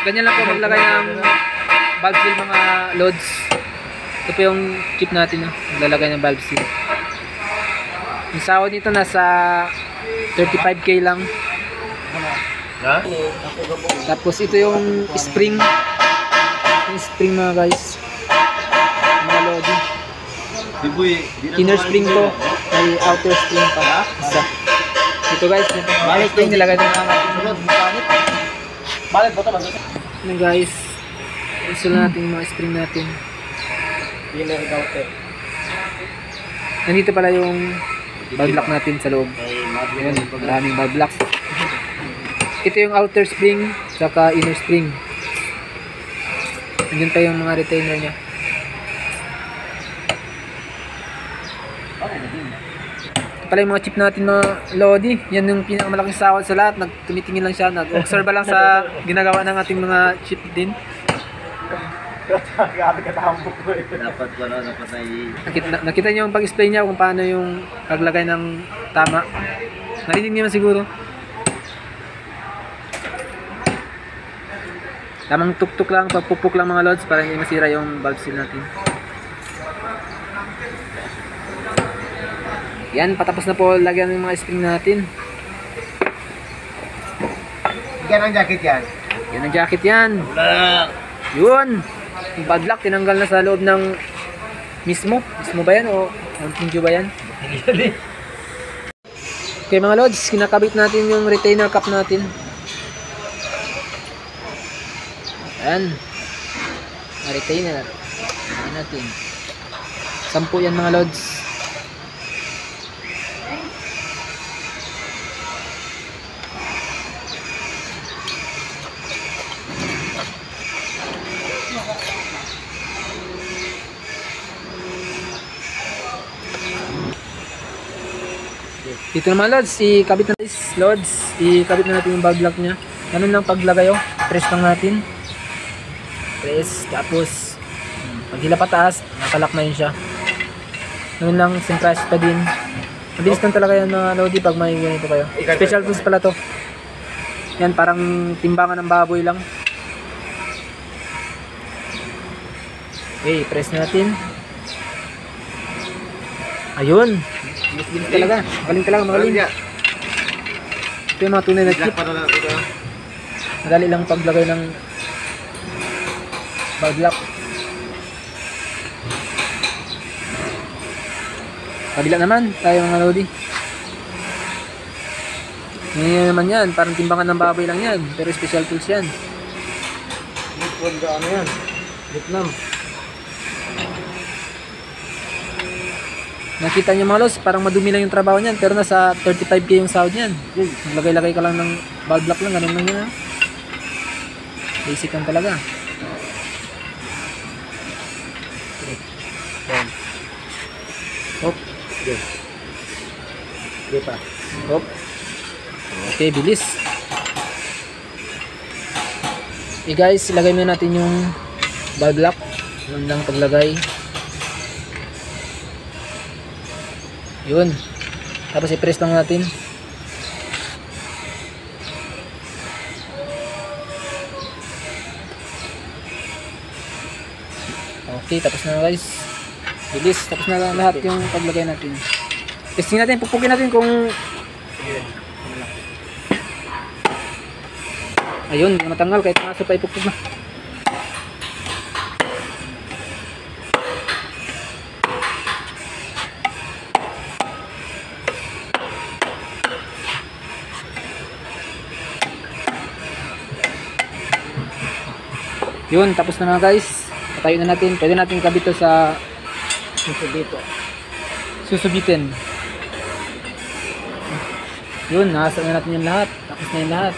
ganyan lang po maglagay ng valve seal mga loads. Ito po yung chip natin, maglalagay ng valve seal. Yung sahod nito nasa 35k lang. Tapos ito yung spring. Yung spring mga guys, mga loading. Inner spring to, may outer spring pa isa. Ito guys, balik spring nilagay na ng ating balik ba ito? Ano guys, install natin yung mga spring natin. Nandito pala yung valve lock natin sa loob. Ayan, maraming valve lock. Ito yung outer spring saka inner spring. Nandiyan pa yung mga retainer nya. Ito pala yung mga chip natin mga Lodi. Yan yung pinakamalaking sahod sa lahat. Tumitingin lang siya, nag-observe lang sa ginagawa ng ating mga chip din. Nakita niyo yung pag-explain niya kung paano yung paglagay ng tama. Narinig niyo man siguro. Tamang tuk-tuk lang, pagpupuk lang mga lods para hindi masira yung valve seal natin. Yan, patapos na po lagyan ng mga spring natin. Yan ang jacket yan. Yan ang jacket yan. Yun. Yung valve lock tinanggal na sa loob ng mismo. Mismo ba yan o mounting ba yan? Okay mga lods, kinakabit natin yung retainer cap natin. Ayan. Retainer. Ayan natin. 10 yan mga lods. Dito naman lods, ikabit na natin yung valve lock nya. Ganun lang paglagay oh. Press lang natin. Press, tapos pag hila pataas, nakalak na yun siya. Ganun lang, simpress pa din. Mabilis lang talaga yan mga Lodi pag may ganito kayo. Special tools pala to. Yan, parang timbangan ng baboy lang. Okay, press natin. Ayun. Bilis talaga. Magaling talaga, magaling. Ito yung mga tunay na chip. Madali lang paglagay ng valve lock. Kabila naman tayo mga Lodi. Ngayon naman yan, parang timbangan ng baboy lang yan, pero special tools yan. Ano yan? Vietnam. Nakita nyo mga Lods, parang madumi lang yung trabaho niyan, pero nasa 35k yung sahod niyan. Maglagay-lagay ka lang ng valve lock lang, ganun lang yun. Basic lang talaga. Hop. Okay pa. Hop. Okay, bilis. Okay guys, ilagay na natin yung valve lock. Yun lang paglagay. Yun. Tapos i-press lang natin. Okay, tapos na guys. Bilis, tapos na lahat yung paglagay natin. Testing natin, pupukin natin kung ayun, hindi matanggal kahit maso pa ipupuk na. Yun, tapos na mga guys. Patayin na natin. Pwede natin kabit to sa susubitin. Yun, nasa na natin yung lahat. Tapos na yung lahat.